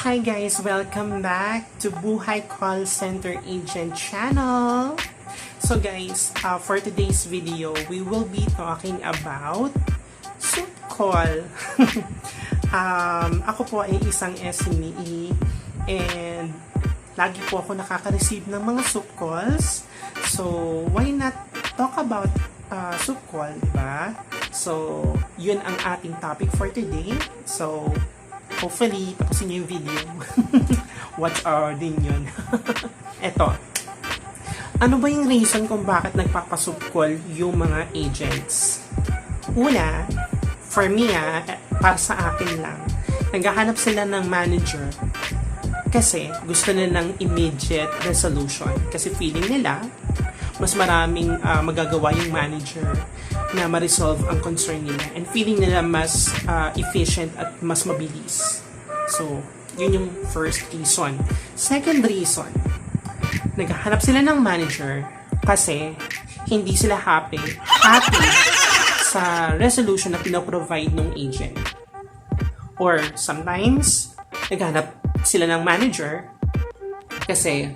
Hi guys! Welcome back to Buhay Call Center Agent channel. So guys, for today's video, we will be talking about soup call. Ako po ay isang SME and lagi po ako nakaka-receive ng mga soup calls. So, why not talk about soup call, diba? So, yun ang ating topic for today. So, hopefully, tapusin niyo yung video. Watch hour din yun. Eto. Ano ba yung reason kung bakit nagpapasoup call yung mga agents? Una, for me para sa akin lang, naghahanap sila ng manager kasi gusto nilang immediate resolution. Kasi feeling nila, mas maraming magagawa yung manager na ma-resolve ang concern nila. And feeling nila mas efficient at mas mabilis. So, yun yung first reason. Second reason, naghahanap sila ng manager kasi hindi sila happy sa resolution na pinaprovide ng agent. Or sometimes, naghahanap sila ng manager kasi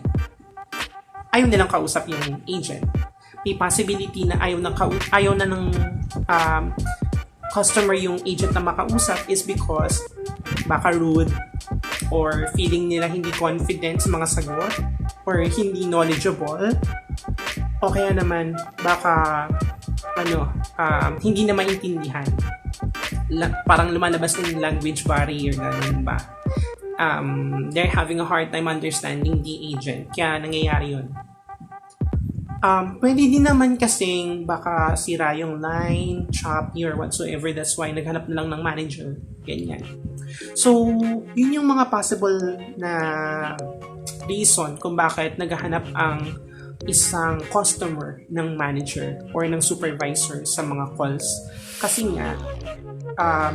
ayaw nilang kausap yung agent. May possibility na ayaw na ng customer yung agent na makausap is because baka rude or feeling nila hindi confident sa mga sagot or hindi knowledgeable o kaya naman baka hindi na maintindihan. Parang lumalabas ng language barrier, ganun ba? They're having a hard time understanding the agent. Kaya nangyayari yun. Pwede din naman kasing baka sira yung line, choppy, or whatsoever. That's why naghanap na lang ng manager. Ganyan. So, yun yung mga possible na reason kung bakit naghahanap ang isang customer ng manager or ng supervisor sa mga calls. Kasi nga,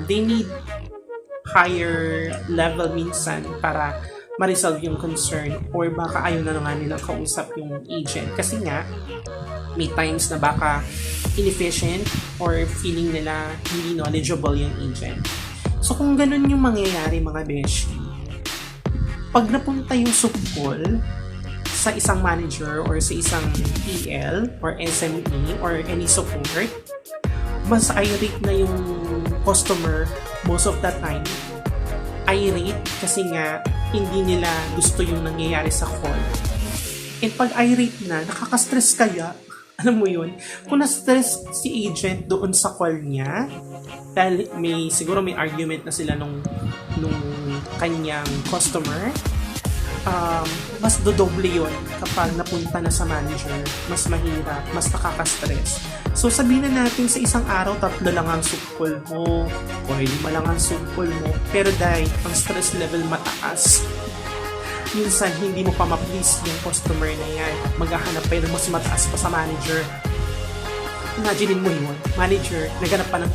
they need higher level minsan para ma-resolve yung concern or baka ayaw na nga nilang kausap yung agent. Kasi nga, may times na baka inefficient or feeling nila hindi knowledgeable yung agent. So kung ganun yung mangyayari mga beshi, pag napunta yung soup call sa isang manager or sa isang TL or SME or any support, mas irate na yung customer most of the time. Irate kasi nga hindi nila gusto yung nangyayari sa call. And pag irate na, nakaka-stress kaya, alam mo yun, kung na-stress si agent doon sa call niya, dahil siguro may argument na sila nung kanyang customer, mas dodoble yun kapag napunta na sa manager, mas mahirap, mas nakaka-stress. So sabihin na natin sa isang araw, 3 lang ang soup call mo o 5 lang ang soup call mo, pero dahil ang stress level mataas, minsan hindi mo pa ma-please yung customer na yan, maghahanap pa yun mas mataas pa sa manager. Imaginin mo yun, manager, naghanap pa ng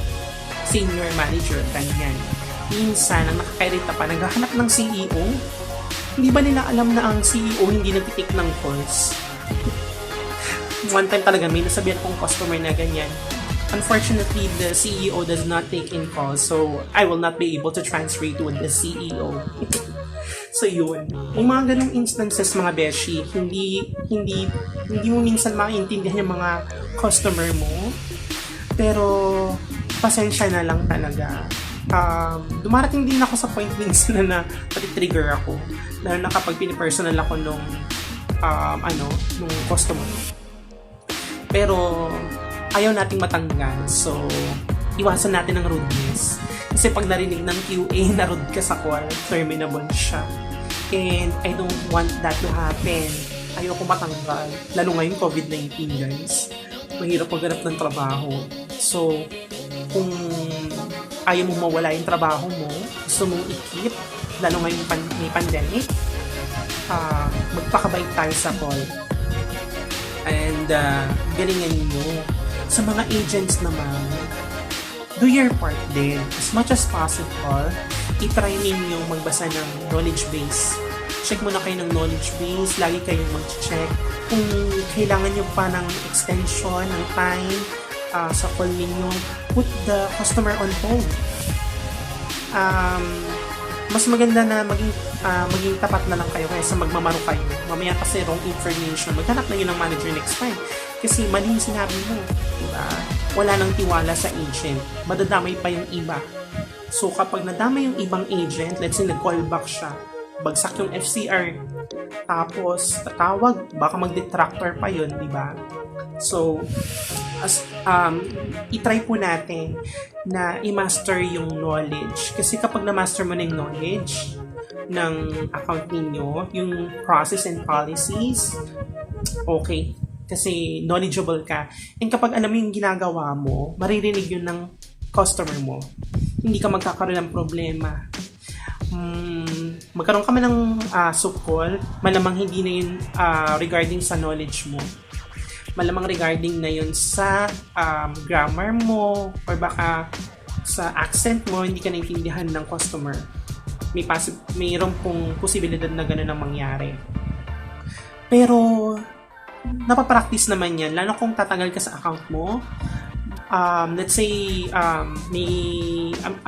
senior manager, ganyan. Minsan, ang nakakairita pa, naghahanap ng CEO. Hindi ba nila alam na ang CEO hindi nagtitik ng calls? One time talaga may nasabihan akong customer na ganyan. Unfortunately, the CEO does not take in calls, so I will not be able to transfer to the CEO. So yun. Yung mga ganong instances mga beshi, hindi mo minsan maintindihan yung mga customer mo. Pero pasensya na lang talaga. Dumarating din ako sa point minsan na pati-trigger ako. Lalo na kapag pinipersonal ako nung customer. Pero ayaw nating matanggal. So, iwasan natin ang rudeness. Kasi pag narinig ng QA na rude ka sa call, terminable siya. And I don't want that to happen. Ayoko matanggal. Lalo ngayon COVID-19 guys. Mahirap maghanap ng trabaho. So, kung ayaw mo mawala yung trabaho mo, gusto mong i-keep, lalo ngayon may pandemic, magpakabait tayo sa call. And galingan nyo. Sa mga agents naman, do your part din. As much as possible, i-try ninyo magbasa ng knowledge base. Check muna kayo ng knowledge base. Lagi kayong mag-check. Kung kailangan nyo pa ng extension, ng time, sa call ninyo, put the customer on hold. mas maganda na maging tapat na lang kayo kaysa magmamano kayo. Mamaya kasi wrong information. Maghanap na yun ng manager next time. Kasi mali yung sinabi mo. Diba? Wala nang tiwala sa agent. Madadamay pa yung iba. So kapag nadamay yung ibang agent, let's say nag-callback siya, bagsak yung FCR, tapos tatawag, baka mag-detractor pa yun, di ba? So, i-try po natin na i-master yung knowledge. Kasi kapag na-master mo na yung knowledge ng account ninyo, yung process and policies, okay. Kasi knowledgeable ka. And kapag alam mo yung ginagawa mo, maririnig yun ng customer mo. Hindi ka magkakaroon ng problema. Magkaroon ka man ng soup call, malamang hindi na yun regarding sa knowledge mo. Malamang regarding na yun sa grammar mo or baka sa accent mo, hindi ka naintindihan ng customer. Mayroon pong posibilidad na gano'n ang mangyari. Pero napapractice naman yan, lalo kung tatagal ka sa account mo. Let's say may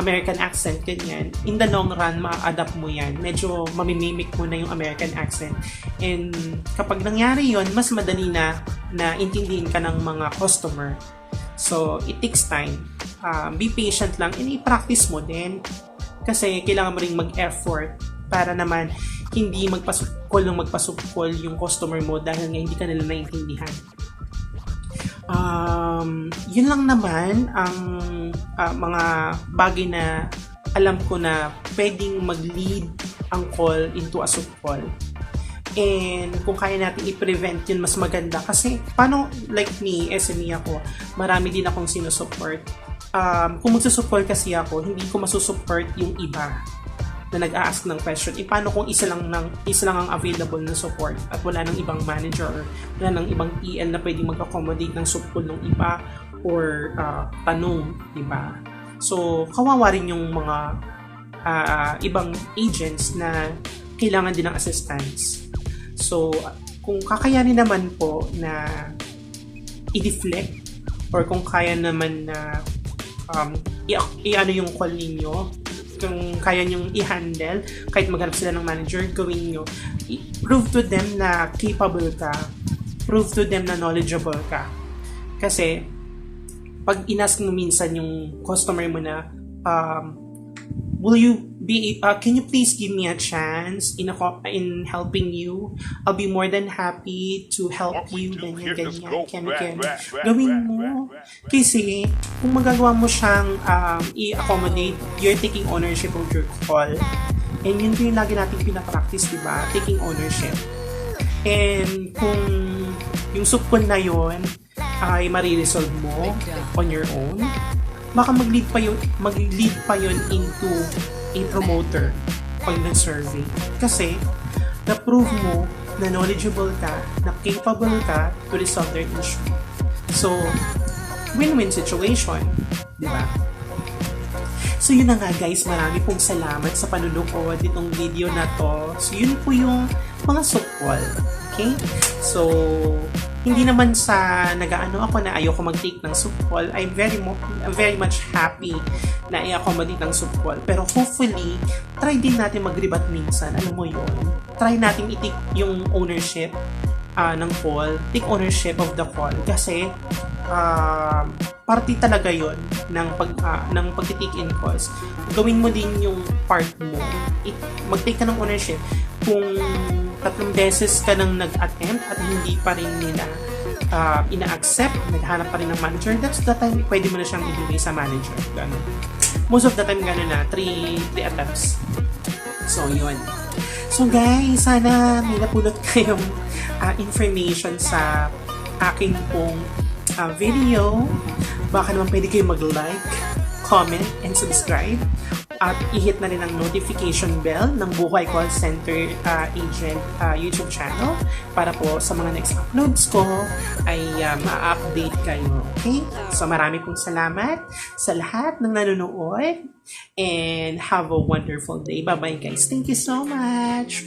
American accent, ganyan. In the long run, ma-adapt mo yan. Medyo mamimimic mo na yung American accent. And kapag nangyari yon, mas madali na intindihin ka ng mga customer. So, it takes time. Be patient lang and i-practice mo din. Kasi kailangan mo ring mag-effort para naman hindi magpasukol yung customer mo dahil nga hindi ka nila naintindihan. Yun lang naman ang mga bagay na alam ko na pwedeng mag-lead ang call into a soup call. And kung kaya natin i-prevent yun, mas maganda. Kasi paano, like me, SME ako, marami din akong sinusupport. Kung magsusupport kasi ako, hindi ko masusupport yung iba na nag-a-ask ng question. Paano kung isa lang ang available na support at wala nang ibang manager or wala nang ibang TL na pwedeng mag-accommodate ng support ng iba or tanong, diba? So, kawawa rin yung mga ibang agents na kailangan din ng assistance. So, kung kakayanin naman po na i-deflect or kung kaya naman na i-ano yung call ninyo, kung kaya nyong i-handle, kahit maghanap sila ng manager, gawin nyo. Prove to them na capable ka. Prove to them na knowledgeable ka. Kasi, pag inask mo minsan yung customer mo na, can you please give me a chance in helping you? I'll be more than happy to help you. Ganyan. Gawin mo. Kasi, kung magagawa mo siyang i-accommodate, you're taking ownership of your call. And yun yung lagi natin pinapractice, diba? Taking ownership. And kung yung soup call na yun ay mariresolve mo on your own, baka mag-lead pa yun into a promoter pag nag-survey. Kasi, na-prove mo na knowledgeable ka, na capable ka to resolve their issue. So, win-win situation. Di ba? So, yun na nga guys. Marami pong salamat sa panunood itong video na to. So, yun po yung mga soup call. Okay? So, hindi naman sa nag-aano ako na ayoko mag-take ng soup call. I'm very much happy na i-accommodate ng soup call. Pero hopefully, try din natin mag-rebat minsan. Alam mo yun? Try natin i-take yung ownership ng call. Take ownership of the call. Kasi, party talaga yon ng pag-take in calls. Gawin mo din yung part mo. Mag-take ka ng ownership. Kung 3 beses ka nang nag-attempt at hindi pa rin nila ina-accept, naghanap pa rin ng manager, that's the time pwede mo na siyang ibigay sa manager. Ganun. Most of the time gano'n na, 3 attempts. So, yun. So, guys, sana may napulot kayong information sa aking pong video. Baka naman pwede kayo mag-like, comment, and subscribe. At i-hit na rin ang notification bell ng Buhay Call Center Agent YouTube channel para po sa mga next uploads ko ay ma-update kayo. Okay? So marami pong salamat sa lahat ng nanonood and have a wonderful day. Bye-bye guys. Thank you so much!